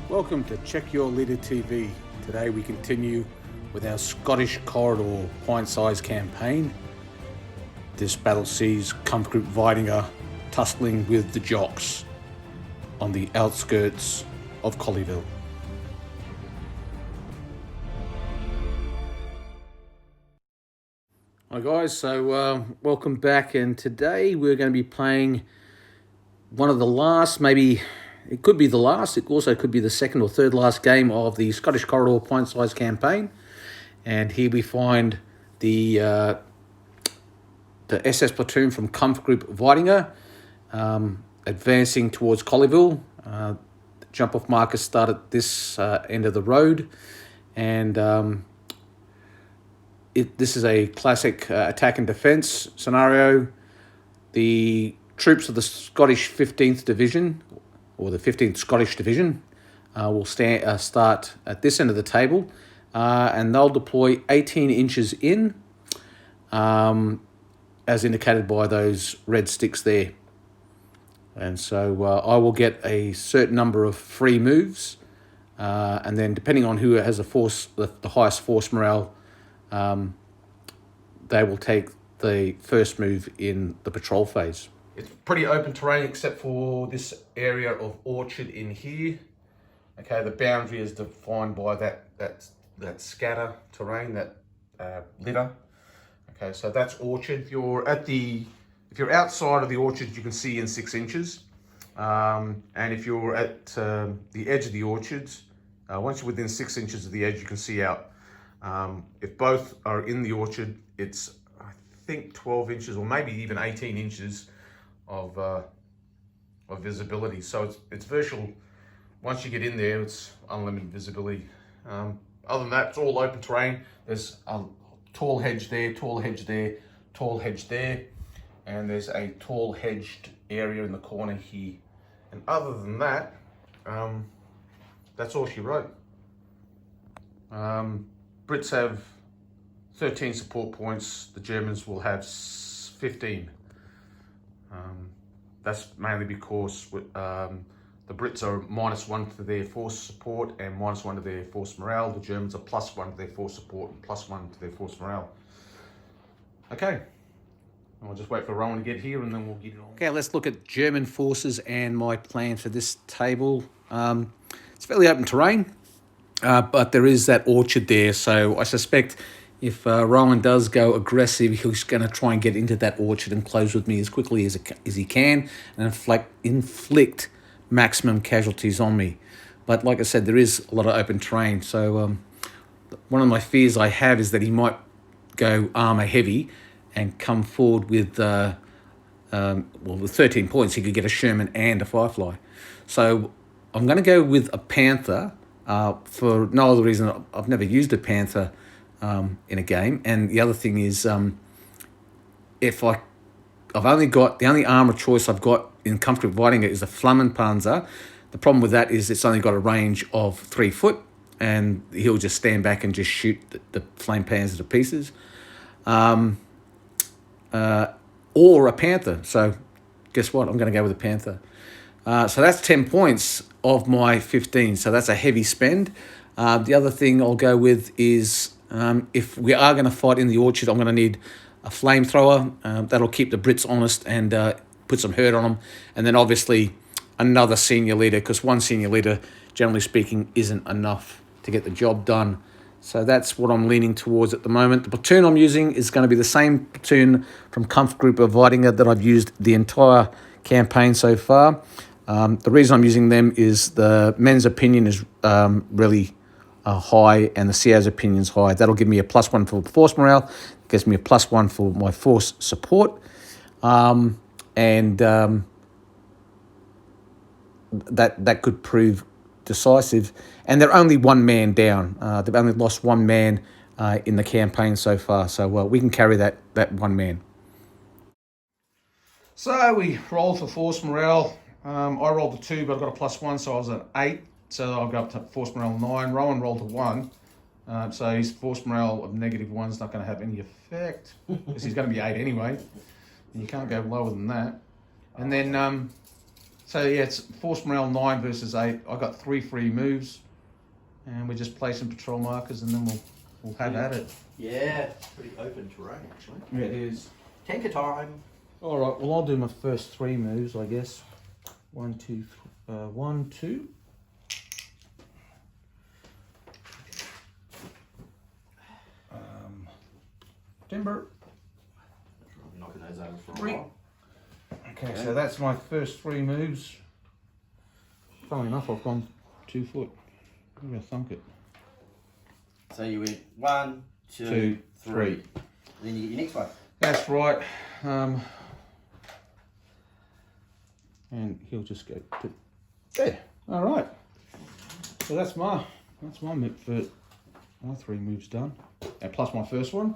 Welcome to Check Your Leader TV. Today we continue with our Scottish Corridor pint-sized campaign. This battle sees Comfort Group Weidinger tussling with the Jocks on the outskirts of Colleville. Hi guys, so welcome back, and today we're going to be playing one of the last, maybe it could be the last, it also could be the second or third last game of the Scottish Corridor pint-sized campaign. And here we find the SS platoon from Comfort Group Weidinger advancing towards Colleville. The jump-off markers start at this end of the road, and this is a classic attack and defence scenario. The troops of the Scottish 15th Division, or the 15th Scottish Division, will start at this end of the table, and they'll deploy 18 inches in, as indicated by those red sticks there. And so I will get a certain number of free moves, and then depending on who has the highest force morale, they will take the first move in the patrol phase. It's pretty open terrain except for this area of orchard in here. Okay, the boundary is defined by that scatter terrain, that litter. Okay, so that's orchard. If you're outside of the orchard, you can see in 6 inches. And if you're at the edge of the orchards, once you're within 6 inches of the edge, you can see out. If both are in the orchard, it's, I think, 12 inches or maybe even 18 inches of visibility. So it's virtual. Once you get in there, it's unlimited visibility. Other than that, it's all open terrain. There's a tall hedge there, tall hedge there, tall hedge there, and there's a tall hedged area in the corner here. And other than that, that's all she wrote. Brits have 13 support points. The Germans will have 15. That's mainly because the Brits are -1 to their force support and -1 to their force morale. The Germans are +1 to their force support and +1 to their force morale. Okay, I'll just wait for Rowan to get here and then we'll get it on. Okay, let's look at German forces and my plan for this table. It's fairly open terrain, but there is that orchard there, so I suspect if Rowan does go aggressive, he's going to try and get into that orchard and close with me as quickly as he can and inflict maximum casualties on me. But like I said, there is a lot of open terrain, so one of my fears I have is that he might go armour heavy and come forward with, with 13 points, he could get a Sherman and a Firefly. So I'm going to go with a Panther for no other reason. I've never used a Panther in a game, and the other thing is, if I've only got, the only armour choice I've got in Comfort Group Weidinger is a Flammenpanzer. The problem with that is it's only got a range of 3 foot, and he'll just stand back and just shoot the Flammenpanzer to pieces. Or a Panther. So guess what? I'm going to go with a Panther. So that's 10 points of my 15. So that's a heavy spend. The other thing I'll go with is, if we are going to fight in the orchard, I'm going to need a flamethrower. That'll keep the Brits honest and put some hurt on them. And then obviously another senior leader, because one senior leader, generally speaking, isn't enough to get the job done. So that's what I'm leaning towards at the moment. The platoon I'm using is going to be the same platoon from Comfort Group of Weidinger that I've used the entire campaign so far. The reason I'm using them is the men's opinion is really high and the CO's opinion is high. That'll give me a +1 for force morale. It gives me a +1 for my force support. That could prove decisive. And they're only one man down. They've only lost one man in the campaign so far. So we can carry that one man. So we rolled for force morale. I rolled a 2, but I got a +1, so I was at 8. So I'll go up to force morale 9. Rowan rolled a 1. So his force morale of -1 is not going to have any effect because he's going to be 8 anyway. And you can't go lower than that. And then So yeah, it's force morale 9 versus 8. I got 3 free moves, and we just play some patrol markers, and then we'll have at it. Yeah, it's pretty open terrain actually. Yeah, it is. Tanker time. All right. Well, I'll do my first 3 moves, I guess. 1, 2, 1, 2. Timber. I'm knocking those over for a 3. while. Okay, so that's my first 3 moves. Funnily enough, I've gone 2 foot. I'm gonna thunk it. So you went 1, 2, 3. Then you get your next one. That's right. And he'll just go to there. All right. So that's my move for my 3 moves done. And plus my first one.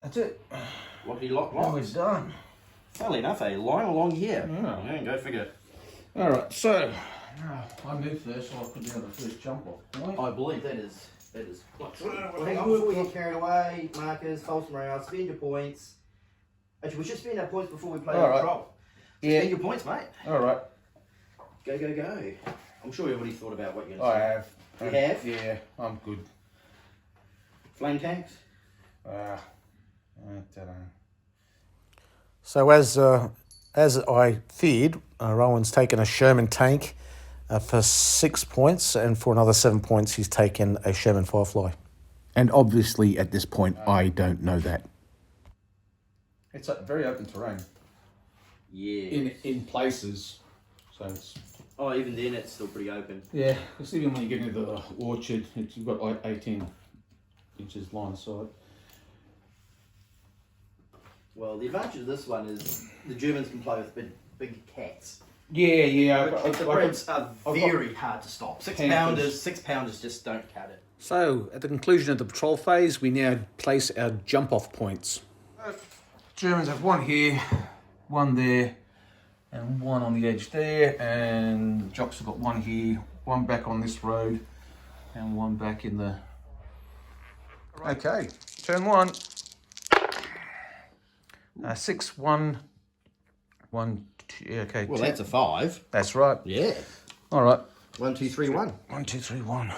That's it. Lockety lock Now lock. it's done. Funnily enough, a line along here. Yeah. Go figure. All right, so I moved first, so I could be on the first jump off point. I believe that is quite true. Well, hang on before we get carried away. Markers, false morale, spend your points. Actually, we should spend our points before we play All right. control. Yeah. Spend your points, mate. All right. Go, go, go. I'm sure everybody thought about what you're going I to say. have. You have? Yeah, I'm good. Flame tanks? I don't know. So as I feared, Rowan's taken a Sherman tank for 6 points, and for another 7 points he's taken a Sherman Firefly. And obviously at this point I don't know that. It's a very open terrain. Yeah. In places, so it's Oh, even then it's still pretty open. yeah. Because even when you get into the orchard, you've got like 18 inches line of sight. Well, the advantage of this one is the Germans can play with big cats. Yeah. But the Brits are very hard to stop. 6 pounders just don't cut it. So at the conclusion of the patrol phase, we now place our jump off points. Germans have one here, one there, and one on the edge there, and Jocks have got one here, one back on this road, and one back in the... Okay, turn 1. 6, 1, 1, 2, okay. Well, 2. that's a 5. That's right. Yeah. All right. 1, 2, 3, 1. 1, 2, 3, 1.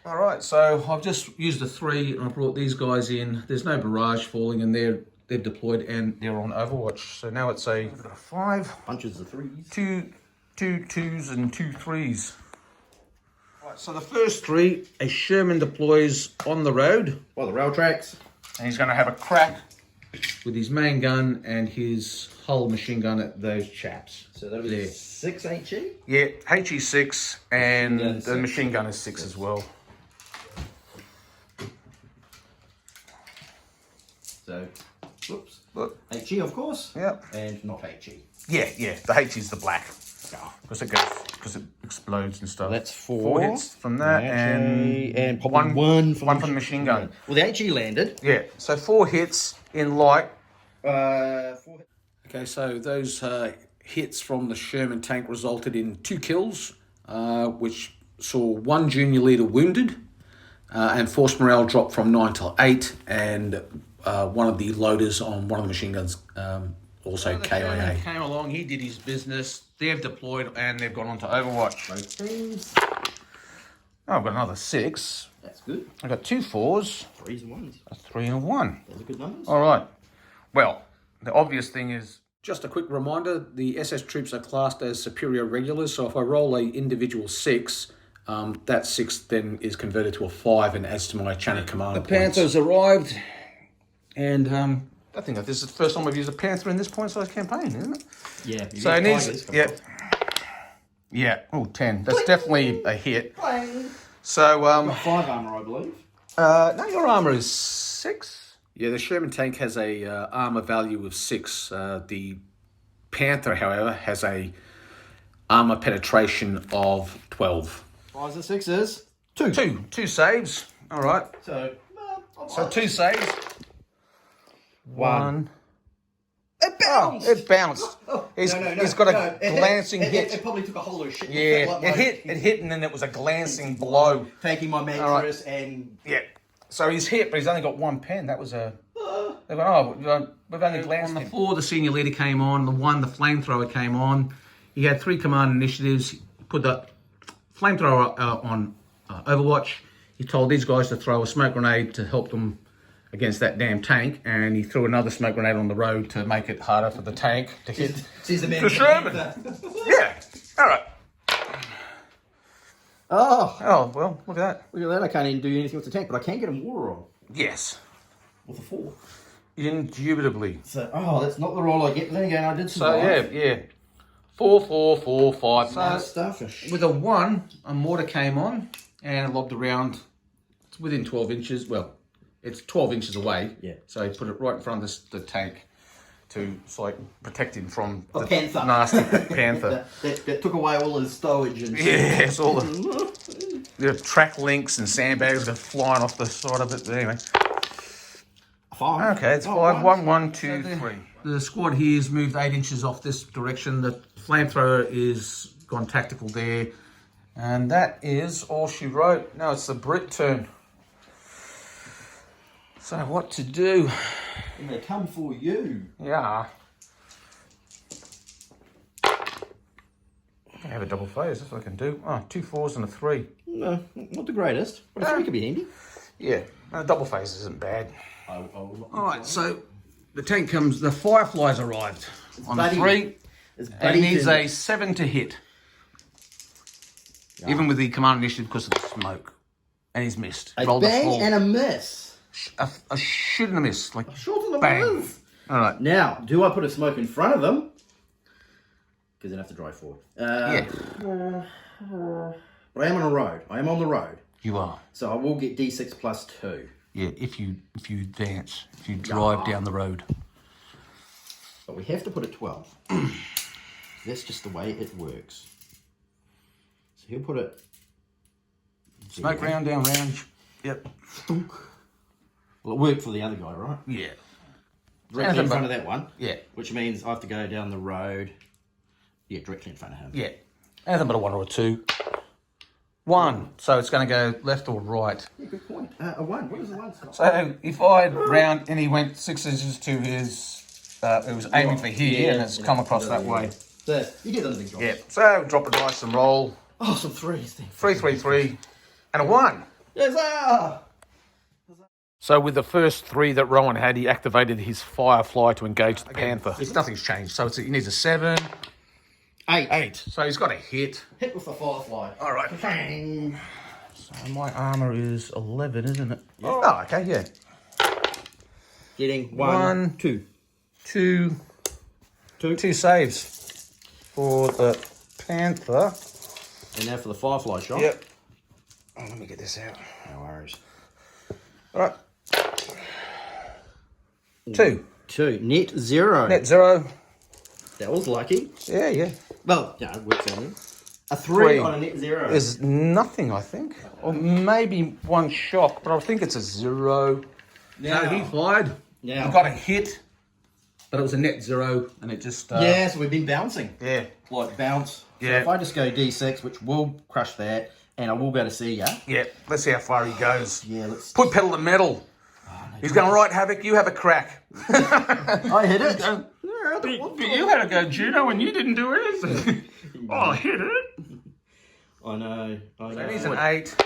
All right, so I've just used a 3 and I brought these guys in. There's no barrage falling and they're deployed and they're on Overwatch. So now it's a 5, Bunches of 3s. 2 2s and 2 3s. Right, so the first 3, a Sherman deploys on the road. Well, the rail tracks. And he's going to have a crack with his main gun and his hull machine gun at those chaps. So that'll be There. 6 HE? Yeah, HE 6 and Machine gun the 6. machine gun is 6 as well. So, whoops. Look. HE, of course. Yep. And not HE. Yeah. The H is the black. Because it explodes and stuff. That's 4. 4 hits from that, and probably one from the machine gun. Well, the HE landed. Yeah, so 4 hits in light. 4 Okay, so those hits from the Sherman tank resulted in 2 kills, which saw 1 junior leader wounded, and force morale dropped from 9 to 8, and one of the loaders on one of the machine guns also KIA. Came along, he did his business, they've deployed, and they've gone on to Overwatch. Both teams. Oh, I've got another 6. That's good. I've got 2 4s, 3s and 1s. a 3 and a 1. Those are good numbers. All right. Well, the obvious thing is... Just a quick reminder, the SS troops are classed as superior regulars, so if I roll a individual 6, that 6 then is converted to a 5 and adds to my chain of command points. Panthers arrived, and I think that this is the first time we've used a Panther in this point-size campaign, isn't it? Yeah. So it needs... Yeah. Oh, 10. That's definitely a hit. So, 5 armor, I believe. no, your armour is 6. Yeah, the Sherman tank has a armor value of 6. The Panther, however, has a armor penetration of 12. 5s and 6s. 2. 2 saves. All right. So 2 saves. 1. It bounced. It bounced. He's got a glancing hit. It probably took a hollow shit. Yeah, it hit, and then it was a glancing blow. Thanking my mattress and... Yeah. So he's hit, but he's only got 1 pen. That was a... They went, we've only glanced On the 4, the senior leader came on. The 1, the flamethrower came on. He had 3 command initiatives. He put the flamethrower on Overwatch. He told these guys to throw a smoke grenade to help them against that damn tank, and he threw another smoke grenade on the road to make it harder for the tank to hit the Sherman. Yeah. All right. Oh, Well, look at that. look at that. I can't even do anything with the tank, but I can get a water on Yes. with a 4. Indubitably. So, that's not the roll I get. Then again, I did So, survive. yeah. 4, 4, 4, 5. Nice stuff. With a 1, a mortar came on and lobbed around. It's within 12 inches. Well, it's 12 inches away. Yeah. So he put it right in front of the tank. To protect him from A the panther. nasty panther. that took away all his stowage and Yes, all the track links and sandbags go flying off the side of it. But anyway, 5. okay, it's 5, 1, 1, 2, 3. The squad here's moved 8 inches off this direction. The flamethrower is gone tactical there. And that is all she wrote. Now it's the Brit turn. So what to do? And they come for you. Yeah. I have a double phase, that's what I can do. 2 4s and a 3. No, not the greatest, but a 3 could be handy. Yeah, a double phase isn't bad. All right, so the tank comes. The Fireflies arrived on the buddy. 3. It's And he needs buddy a 7 to hit. Even with the command initiative because of the smoke. And he's missed. a Rolled a bang 4. and a miss. A shoot and a miss. Like Short on the bang. miss. All right. Now, do I put a smoke in front of them? Because then I have to drive forward. Yeah. But I am on a road. I am on the road. You are. So I will get D6 plus 2. Yeah, if you advance, if you drive down the road. But we have to put a 12. That's just the way it works. So he'll put it... Smoke there. round, down, round. Yep. Well, it worked for the other guy, right? Yeah. Directly in front of that one. Yeah. Which means I have to go down the road. Yeah, directly in front of him. Yeah. Anything but a 1 or a 2. 1. So it's going to go left or right. Yeah, good point. A 1. What is a 1? So if I round and he went 6 inches to his, it was aiming for here and it's come across that way. So you get those big drops. Yeah. So drop a dice and roll. Oh, some 3s then. 3, 3, 3, and a 1. Yes, sir! So with the first 3 that Rowan had, he activated his Firefly to engage the Panther. Nothing's changed. So he needs a 7. 8. So he's got a hit. Hit with the Firefly. All right. Bang. So my armour is 11, isn't it? Oh, okay, yeah. Getting 1, 2. 2 saves for the Panther. And now for the Firefly shot. Yep. Oh, let me get this out. No worries. All right. 2. 2. Net 0. Net 0. That was lucky. Yeah, yeah. Well, yeah, it works on him. A 3 on a net 0. There's nothing, I think. Or maybe one shock, but I think it's a 0. Now, No, he fired. Now. We got a hit, but it was a net 0, and it just... Yeah, so we've been bouncing. Yeah. Like bounce. Yeah. So if I just go D6, which will crush that, and I will be able to see ya. Yeah, let's see how far he goes. Yeah, let's... Put pedal to metal. He's going, right, Havoc, you have a crack. I hit it. But you had a go, Juno, and you didn't do anything. Oh, I hit it. I know. And he's an 8.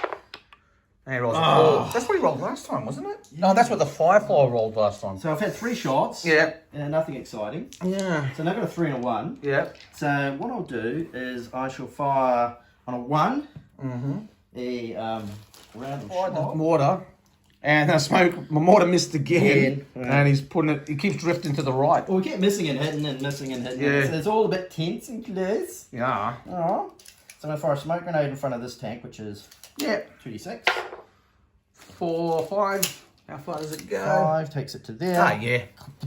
And he rolls a 4. That's what he rolled last time, wasn't it? No, that's what the Firefly rolled last time. So I've had 3 shots. Yeah. And nothing exciting. Yeah. So now I've got a 3 and a 1. Yeah. So what I'll do is I shall fire on a 1. A random shot. Mortar. And my mortar missed again. Yeah. And he's putting it, he keeps drifting to the right. Well, we keep missing and hitting and missing and hitting. Yeah. So it's all a bit tense and close. Yeah. Oh. So I'm going to fire a smoke grenade in front of this tank, which is Yeah. 2d6. 4, 5. How far does it go? 5 takes it to there. Ah, yeah.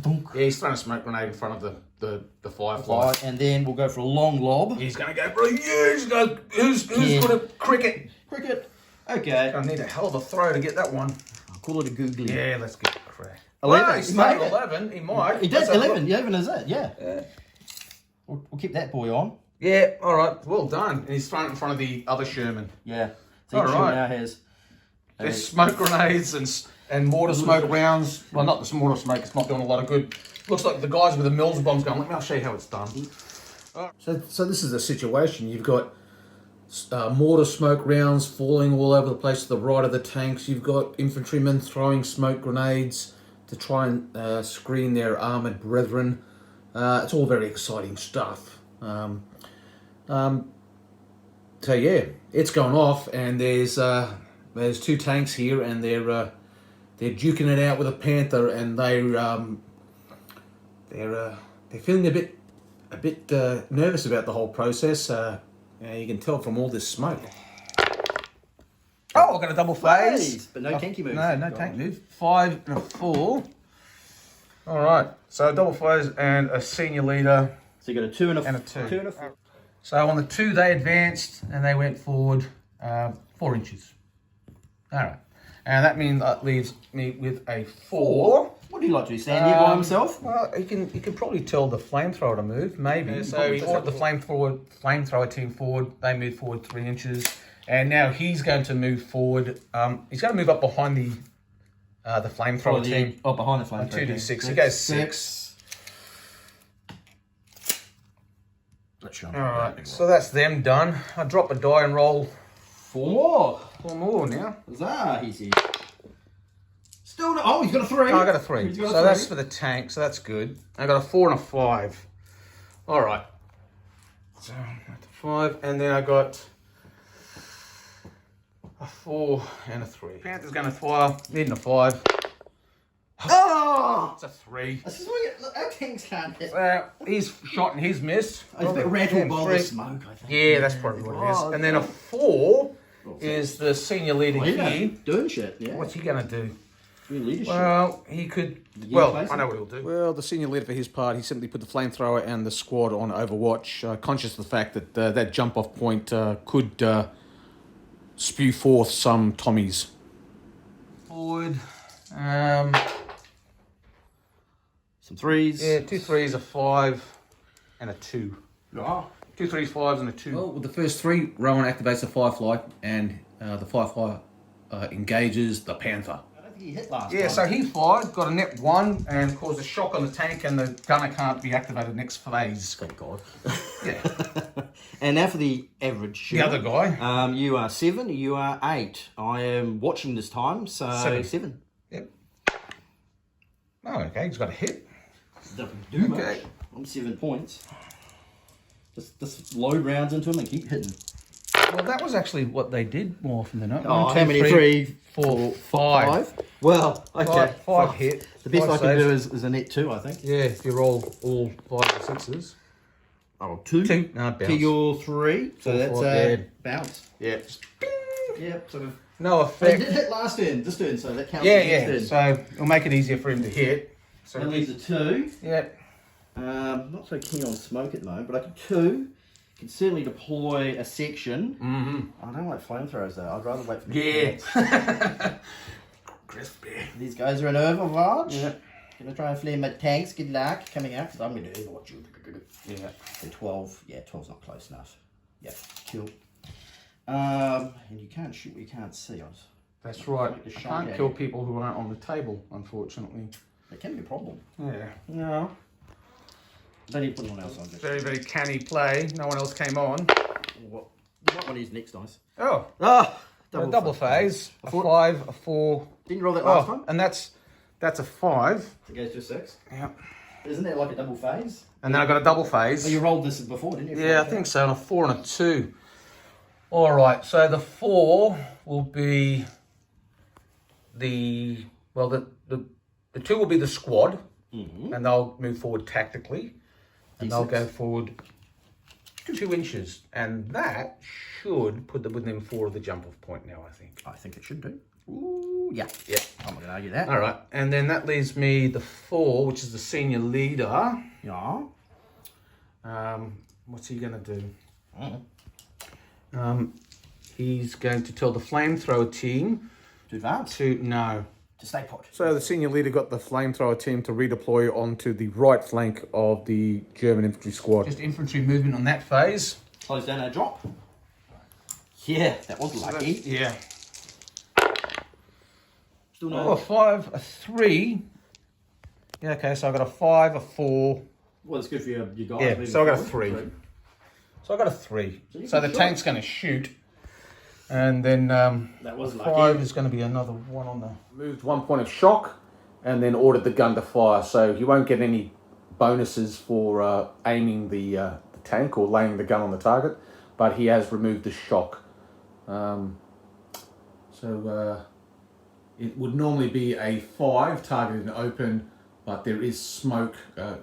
Yeah, he's throwing a smoke grenade in front of the Firefly. 5, and then we'll go for a long lob. He's going to go, bro, who's going to cricket? Cricket. Okay. I need a hell of a throw to get that one. I'll call it a googly. Yeah, let's get the crack. 11. Well, he's He started made it. 11. He might. He did. 11. 11 is it, yeah. We'll keep that boy on. Yeah, all right. Well done. And he's throwing it in front of the other Sherman. Yeah. So All each right. now has... There's smoke grenades and mortar smoke rounds. Well, not the mortar smoke. It's not doing a lot of good. Looks like the guys with the Mills bombs going, I'll show you how it's done. So this is the situation. You've got mortar smoke rounds falling all over the place to the right of the tanks. You've got infantrymen throwing smoke grenades to try and screen their armoured brethren. It's all very exciting stuff. So yeah, it's gone off, and there's 2 tanks here, and they're duking it out with a Panther, and they're feeling a bit nervous about the whole process. You can tell from all this smoke. Oh, I've got a double phase. But no tanky move. No tank move. 5 and a 4. All right, so a double phase and a senior leader. So you got a 2 and a 2. 2 and a 4. So on the 2, they advanced and they went forward 4 inches. All right, and that leaves me with a 4. What do you like to do? Stand here by himself? Well, you can probably tell the flamethrower to move, maybe. Yeah, so he ordered the flamethrower team forward. They moved forward 3 inches, and now he's going to move forward. He's going to move up behind the flamethrower team. Oh, behind the flamethrower. 2d6. He goes 6. All right, so that's them done. I drop a die and roll 4 more. 4 more now. Huzzah, he said. Still no. Oh, he's got a 3. Oh, I got a 3. He's got a So 3. that's for the tank, so that's good. I got a 4 and a 5. All right. So, that's a 5, and then I got a 4 and a 3. Panther's going to fire, needing a 5. Oh! It's a 3. This is what look, our tanks can't hit. He's shot and he's missed. He's a bit rattled by the 3. smoke, I think. Yeah, that's probably what it is. Oh, And then a 4 is the senior leader Leader. here. Doing shit, yeah. What's he going to do? Real leadership. Well, he could... Yeah, Well, place I know it. what he'll do. Well, the senior leader for his part, he simply put the flamethrower and the squad on Overwatch, conscious of the fact that that jump-off point could spew forth some Tommies. Forward. Some 3s. Yeah, 2 3s, a 5, and a 2. Oh. 2 3s, 5s, and a 2. Well, with the first 3, Rowan activates the Firefly, and the Firefly engages the Panther. I don't think he hit last Yeah, time. so he fired, got a net 1, and caused a shock on the tank, and the gunner can't be activated next phase. Thank God. Yeah. And now for the average. The other guy. You are 7, you are 8. I am watching this time, so 7. Yep. Oh, okay, he's got a hit. Doesn't do much. Okay. I'm 7 points. Just load rounds into him and keep hitting. Well, that was actually what they did more often than not. Oh, 1, 2, how many? 3, 3, 4, 5. Well, okay. 5 hit. The best 5 I can saves. do is a net 2, I think. Yeah, if you roll all 5 or 6s. Oh, 2. 2. No, bounce. To your 3. So 4, that's 4, a yeah. bounce. Yeah, just Yep, sort of. no But he effect. did hit last turn, this turn, so that counts Yeah, as yeah. this turn. So it'll make it easier for him to hit. So That leaves a 2. yeah. Not so keen on smoke at the moment, but I can certainly deploy a section. I don't like flamethrowers though. I'd rather wait for the Crispy. These guys are in overwatch. Yeah. Gonna try and flame my tanks. Good luck coming out because I'm gonna do overwatch you. Yeah. And 12. Yeah, 12's not close enough. Yeah, kill. And you can't shoot what you can't see. That's right. Make the I shot can't at kill you. people who aren't on the table, unfortunately. It can be a problem. Yeah. No. Don't need to put anyone else on. Just Very, very canny play. No one else came on. what? What one is next dice? Oh, Ah, Double phase, a 5, a 4. Didn't you roll that last Oh, time? and that's that's a 5. It goes to a 6. Yeah. Isn't it like a double phase? And then I got a double phase. Oh, you rolled this before, didn't you? Yeah, I think so. And a 4 and a 2. all right. So the 4 will be the 2 will be the squad, and they'll move forward tactically, and they'll go forward 2 inches, and that should put them within 4 of the jump off point now, I think. I think it should do. Ooh, yeah. Yeah. I'm not going to argue that. All right, and then that leaves me the 4, which is the senior leader. Yeah. What's he going to do? He's going to tell the flamethrower team To advance. to stay put. So the senior leader got the flamethrower team to redeploy onto the right flank of the German infantry squad. just infantry movement on that phase. Close down our drop. Yeah, that was lucky. Yeah. Still Oh, no. a 5, a 3. Yeah, okay, so I got a 5, a 4. Well, it's good for your guys. Yeah, moving so I got a forward. 3. So I got a 3. So you So can the shoot. tank's going to shoot. And then That was lucky. 5 is going to be another one on the... Moved 1 point of shock and then ordered the gun to fire. So you won't get any bonuses for aiming the tank or laying the gun on the target, but he has removed the shock. It would normally be a 5 targeted and open, but there is smoke,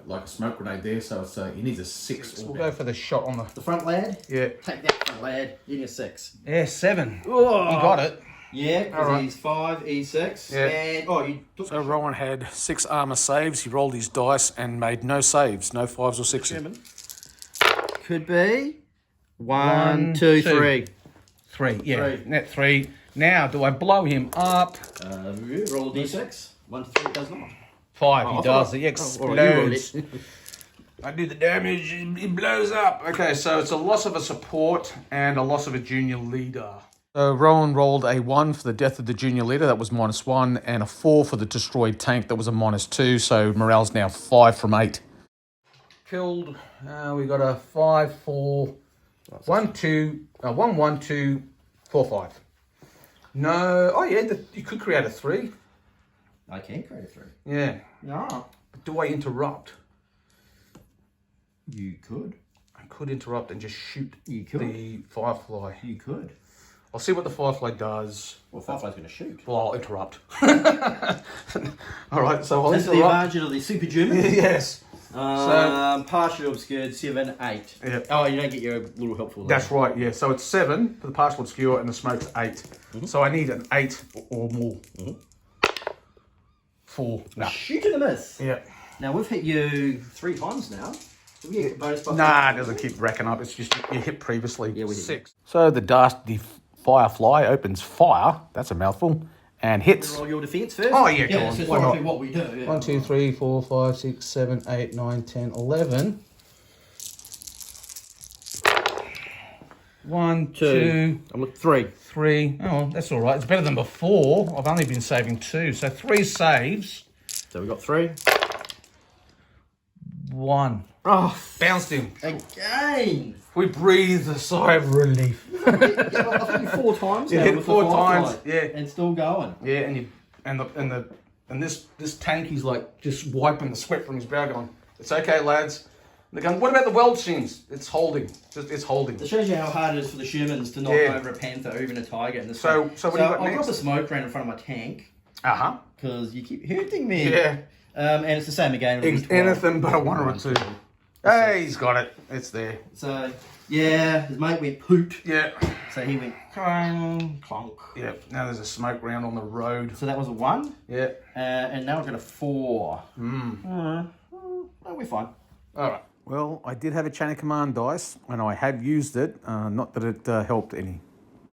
like a smoke grenade there, so it's, he needs a 6. We'll go for the shot on the... The front lad. Yeah. Take that front lad. Give me a 6. Yeah, 7. Oh. You got it. Yeah, because Alright. he's 5, he's 6. Yeah. And, you took So Rowan had 6 armour saves. He rolled his dice and made no saves, no 5s or 6s. German. Could be. 1, 2, 2. 3. 3, yeah. 3. Net 3. Now, do I blow him up? Roll a d6. 1 to 3, it does not. 5, Oh, he I does. thought- He oh, alright, you rolled explodes. it. I do the damage, it blows up. Okay, so it's a loss of a support and a loss of a junior leader. So Rowan rolled a 1 for the death of the junior leader, that was -1, and a 4 for the destroyed tank, that was a -2, so morale's now 5 from 8. Killed. We got a 5, 4, 1, 2, 1, 1, 2, 4, 5. No. Oh, yeah, you could create a 3. I can create a 3. Yeah. No. But do I interrupt? You could. I could interrupt and just shoot You could. the firefly. You could. I'll see what the firefly does. Well, Firefly's going to shoot. Well, I'll interrupt. All right, so I'll That's the interrupt. advantage of the super German. Yes. Partially obscured, 7, 8. Yeah. Oh, you don't get your little helpful there. That's right, yeah. So it's 7 for the partial obscure and the smoke's 8. So I need an 8 or more. 4. No. Shoot and a miss. Yeah. Now, we've hit you 3 times now. Do we get a bonus buff? Nah, it doesn't keep racking up. It's just you hit previously. Yeah, we hit. 6. So the firefly opens fire, that's a mouthful, and hits. Roll your defense first. Oh, yeah, go Yeah, on. it's Why historically not? what we do. Yeah. 1, 2, 3, 4, 5, 6, 7, 8, 9, 10, 11. 1, 2, I'm looking 3. 3. Oh, that's all right. It's better than before. I've only been saving 2. So 3 saves. So we got 3. 1. Oh, Bounced him. again. We breathed a sigh of relief. Yeah, I've hit you 4 times. You now hit with the 4 Firefly. times, yeah. And still going. Yeah, and this tank, he's like just wiping the sweat from his brow, going, "It's okay, lads." And they're going, "What about the weld seams?" It's holding. It's holding. It shows you how hard it is for the Shermans to knock Yeah. over a panther or even a tiger in this So- game. so what do you got I'll next? drop a smoke round in front of my tank because you keep hurting me. Yeah. And it's the same again. It'll be 12. Anything but a 1 or a 2. Hey, he's got it. It's there. So, yeah, his mate went poot. Yeah. So he went clang, clonk. Yeah. Now there's a smoke round on the road. So that was a 1. Yeah. And now I've got a 4. No, we're fine. All right. Well, I did have a chain of command dice, and I have used it. Not that it helped any.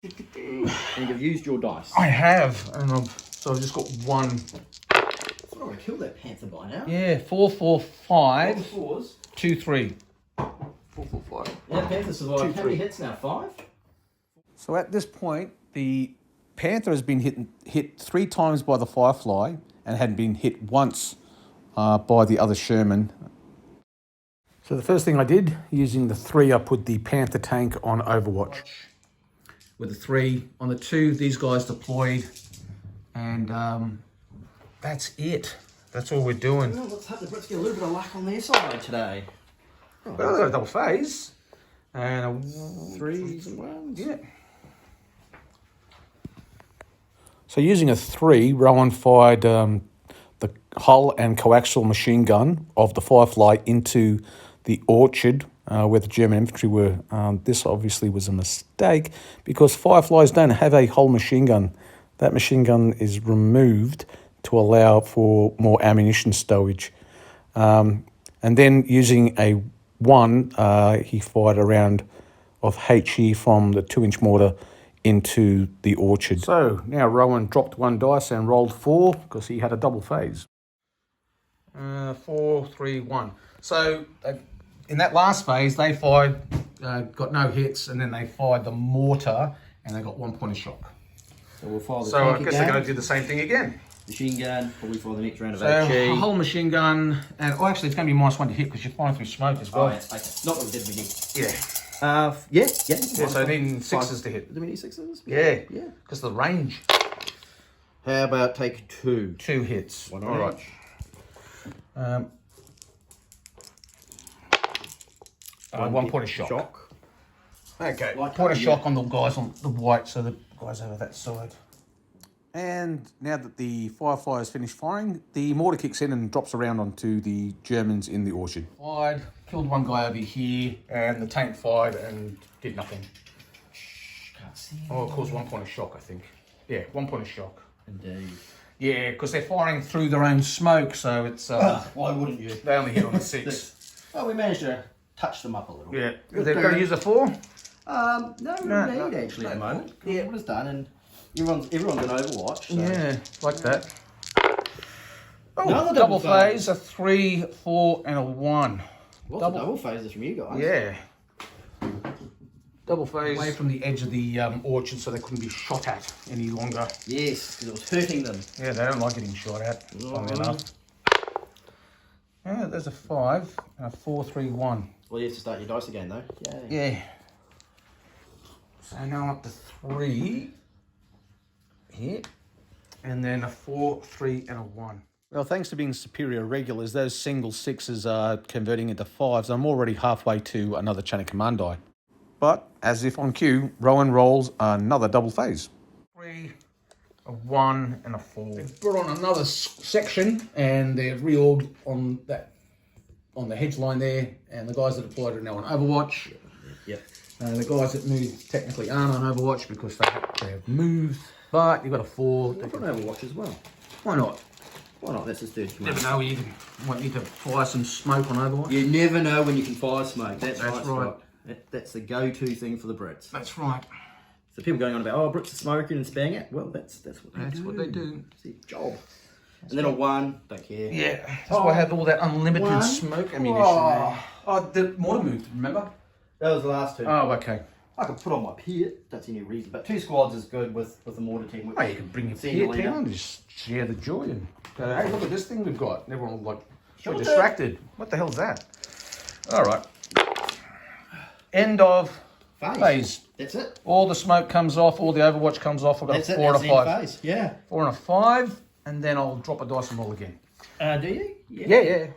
And you've used your dice. I have, and so I've just got one. I thought I would have killed that panther by now. Yeah, 4, 4, 5, Fours. 2, 3. 4, 4, 5. Yeah, panther survived. How many hits now? 5? So at this point, the panther has been hit 3 times by the firefly and had been hit once by the other Sherman. So the first thing I did, using the 3, I put the panther tank on overwatch. With the 3 on the 2, these guys deployed, and that's it. That's all we're doing. Well, let's hope the Brits get a little bit of luck on their side today. Well, they've got a double phase, and a 3s and 1s. yeah. So using a 3, Rowan fired the hull and coaxial machine gun of the Firefly into the orchard where the German infantry were. This obviously was a mistake because Fireflies don't have a hull machine gun. That machine gun is removed to allow for more ammunition stowage. And then using a 1, he fired a round of HE from the 2-inch mortar into the orchard. So now Rowan dropped 1 dice and rolled 4 because he had a double phase. 4, 3, 1. So in that last phase, they fired, got no hits, and then they fired the mortar, and they got 1 point of shock. So we'll fire the So tank I guess again. they're going to do the same thing again. Machine gun, probably for the next round of So a HE. whole machine gun, and actually it's going to be -1 to hit because you're firing through smoke as well. Oh, yeah, okay. Not what we did at the beginning. Yeah. Yeah. Yeah, so needing 6s to hit. Do we need 6s? Yeah. Yeah. Because of the range. How about take 2? 2 hits. One All right. each. 1 point of shock. Okay. Like Point of that, shock on the guys on the white, so the guys over that side. And now that the Firefly has finished firing, the mortar kicks in and drops around onto the Germans in the orchard. Fired, killed 1 guy over here, and the tank fired and did nothing. Can't see. Oh, it caused 1 point of shock, I think. Yeah, 1 point of shock. Indeed. Yeah, because they're firing through their own smoke, so it's Why wouldn't you? they only hit on the 6. Well, we managed to touch them up a little. Yeah, they're going to use a 4. No No, need actually at the moment. Yeah. What it's done, and everyone's in Overwatch. So. Yeah, like that. Oh, Another double double phase, a 3, 4, and a 1. Lots of double phases from you guys. Yeah. Double phase. Away from the edge of the orchard so they couldn't be shot at any longer. Yes, because it was hurting them. Yeah, they don't like getting shot at, funnily enough. Yeah, there's a 5 and a 4, 3, 1. Well, you have to start your dice again, though. Yay. Yeah. So now I'm up to 3 here, and then a 4, 3, and a 1. Well, thanks to being superior regulars, those single 6s are converting into 5s. I'm already halfway to another chain of command die. But, as if on cue, Rowan rolls another double phase. 3, a 1, and a 4. They've brought on another section, and they're reorged on the hedge line there, and the guys that deployed are now on Overwatch. Yep. The guys that moved technically aren't on Overwatch because they have moved, but you've got a 4. We've got Overwatch as well. Why not? Why not? That's his third command. Never know when you might need to fire some smoke on Overwatch. You never know when you can fire smoke. That's right, right. Scott. That's the go-to thing for the Brits. That's right. So people going on about, oh, Brits are smoking and spamming it. Well, that's what they do. That's what they do. It's their job. And then a 1, don't care. Yeah, that's why I had all that unlimited 1. smoke ammunition there. Oh, the mortar moved, remember? That was the last 2. Oh, okay. I could put on my pit. Don't see any reason. But 2 squads is good with the mortar team. Which Oh, you can bring your senior peer leader. team and just share the joy and go, hey, look at this thing we've got. And everyone will like, Sure so do. distracted. What the hell's that? All right. End of phase. That's it. All the smoke comes off, all the Overwatch comes off. I've got That's a it. 4 That's and the a end 5. phase. Yeah. 4 and a 5, and then I'll drop a dice and roll again. Do you? Yeah.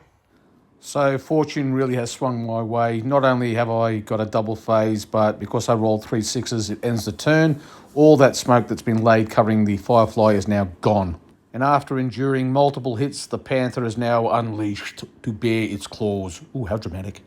So fortune really has swung my way. Not only have I got a double phase, but because I rolled 3 6s, it ends the turn. All that smoke that's been laid covering the Firefly is now gone. And after enduring multiple hits, the Panther is now unleashed to bear its claws. Ooh, how dramatic.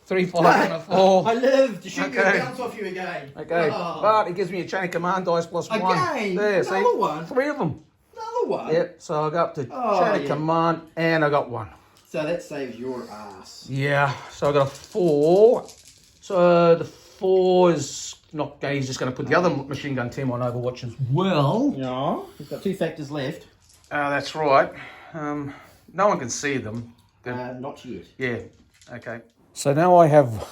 3, 5, and a 4. I lived to shoot Okay. your bounce off you again. Okay, Oh. but it gives me a chain of command dice plus 1. Again? There, Another see? one? 3 of them. Another another one? Yep, so I got up to Oh, chain of yeah. command, and I got 1. So that saves your ass. Yeah, so I got a 4. So the 4 is not. He's just going to put the other machine gun team on Overwatch as well. Yeah, he's got 2 factors left. That's right. No one can see them. Not yet. Yeah. Okay. So now I have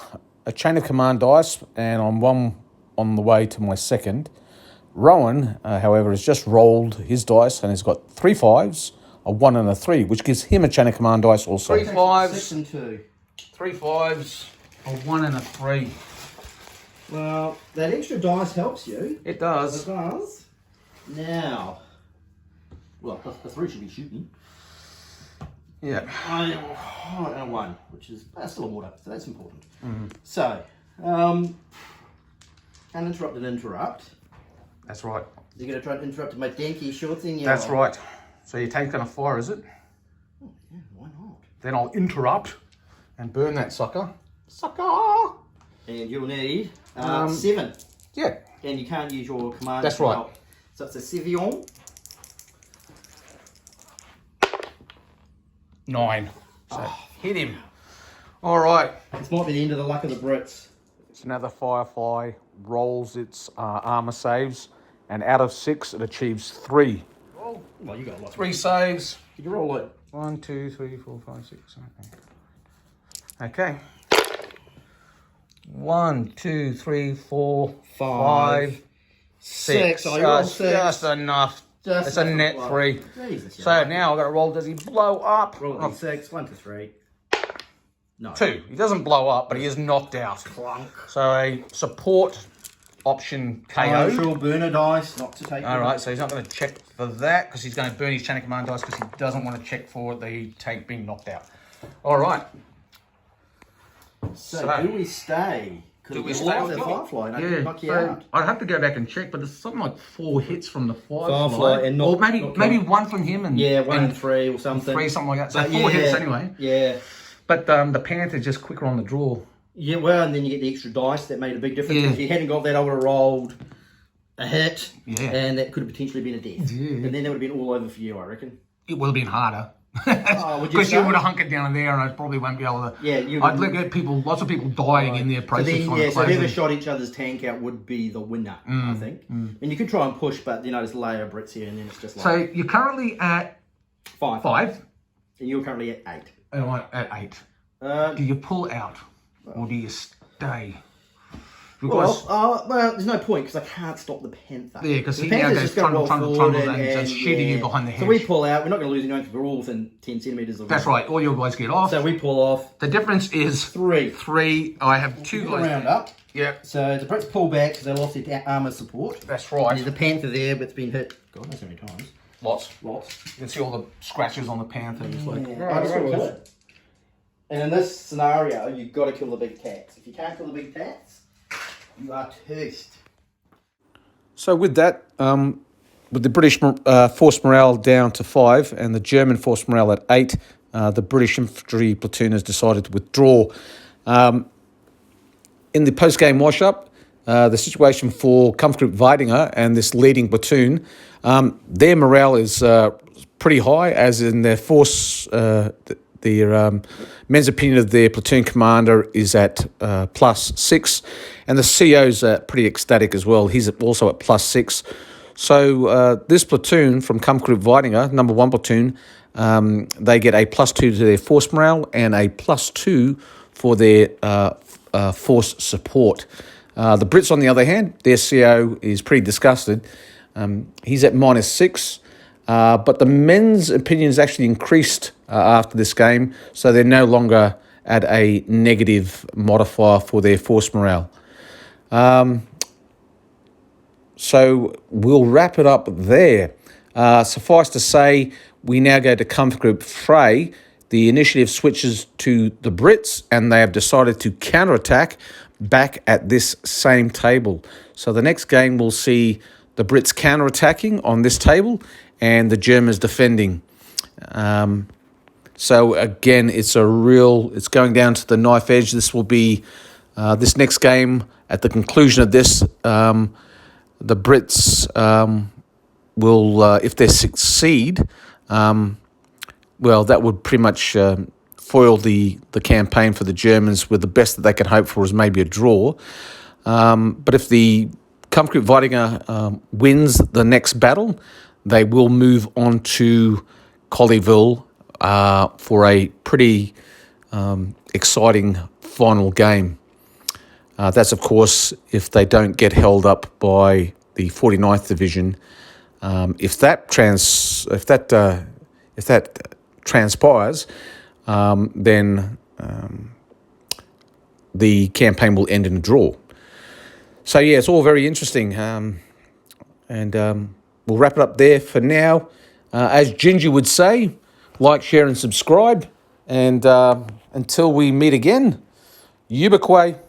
a chain of command dice, and I'm one on the way to my second. Rowan, however, has just rolled his dice and has got 3 5s, a 1 and a 3, which gives him a chain of command dice also. 3 5s, 6 and 2. 3 5s, a 1 and a 3. Well, that extra dice helps you. It It does. does. Now, well, the 3 should be shooting. Yeah. And a 1, which is still a water, so that's important. Mm-hmm. So, uninterrupted interrupt. That's right. You're going to try to interrupt my danky shorts in your... That's right. So your tank's going to fire, is it? Yeah, why not? Then I'll interrupt and burn that sucker. Sucker! And you'll need 7. Yeah. And you can't use your command. That's right. Help. So it's a Sevion. 9. So hit him. All right. This might be the end of the luck of the Brits. So now the Firefly rolls its armor saves, and out of 6, it achieves 3. Well, you got a lot. 3 saves. You can roll it. 1, 2, 3, 4, 5, 6. Okay. 1, 2, 3, 4, 5, 6. Oh, you rolled Just 6. just enough. Just It's a enough net to blow. 3. Jesus, yeah. So now I've got to roll. Does he blow up? Roll Oh, it 6. 1 to 3. No. 2. He doesn't blow up, but he is knocked out. Clunk. So a support option KO. Actual burner dice, not to take. All right, so he's not going to check for that because he's going to burn his chain of command dice because he doesn't want to check for the tank being knocked out. All right. So do we stay? Do we stay stay? with the Firefly? And I can knock you so out. I'd have to go back and check, but there's something like 4 hits from the Firefly. Firefly and not- or maybe not maybe Clunk. 1 from him and Yeah, 1 and and 3 or something. 3, something like that. So But 4 hits anyway. Yeah. But the Panther's just quicker on the draw. Yeah, well, and then you get the extra dice that made a big difference. Yeah. If you hadn't got that, I would have rolled a hit, Yeah. and that could have potentially been a death. Yeah. And then that would have been all over for you, I reckon. It would have been harder. Oh, would you Because you say? would have hunkered down in there and I probably won't be able to. Yeah, you I'd would- look at people, lots of people dying in their So process. then, trying to yeah, so close whoever it. shot each other's tank out would be the winner, I think. And you could try and push, but you know, there's a layer of Brits here, and then it's just like So you're currently at 5. 5 And you're currently at 8. and I'm at 8. Do you pull out or do you stay? Because Well, there's no point because I can't stop the Panther. Yeah, 'cause The he now Panther's goes just gonna roll trundle forward and shooting you behind the So we hedge. pull out. We're not going to lose anyone because we're all within 10 centimetres of that's right, all your guys get off. So we pull off The difference is 3. 3. I have 2 guys. Round up. Yeah, So the Brits pull back because they lost their armour support. that's And there's right. a Panther there, but it's been hit. God knows how many times. Lots. Lots. You can see all the scratches on the Panther. It's like, I just got to kill it. And in this scenario, you've got to kill the big cats. If you can't kill the big cats, you are toast. So with that, with the British force morale down to 5 and the German force morale at 8, the British infantry platoon has decided to withdraw. In the post-game wash-up, the situation for Kampfgruppe Weidinger and this leading platoon, their morale is pretty high, as in their force, their men's opinion of their platoon commander is at +6, and the CO's pretty ecstatic as well. He's also at +6. So this platoon from Kampfgruppe Weidinger, number 1 platoon, they get a +2 to their force morale and a +2 for their force support. The Brits, on the other hand, their CO is pretty disgusted. He's at -6, but the men's opinion has actually increased after this game, so they're no longer at a negative modifier for their force morale. So we'll wrap it up there. Suffice to say, we now go to Kampfgruppe Frey. The initiative switches to the Brits, and they have decided to counterattack back at this same table. So the next game will see the Brits counterattacking on this table and the Germans defending. So again, it's going down to the knife edge. This will be this next game. At the conclusion of this, the Brits will, if they succeed, well, that would pretty much foil the campaign for the Germans, with the best that they can hope for is maybe a draw. But if the Kampfgruppe Weidinger wins the next battle, they will move on to Colleville for a pretty exciting final game. That's, of course, if they don't get held up by the 49th Division. If that transpires, then the campaign will end in a draw. So yeah, it's all very interesting, and we'll wrap it up there for now. As Ginger would say, like, share, and subscribe. And until we meet again, Ubiquay.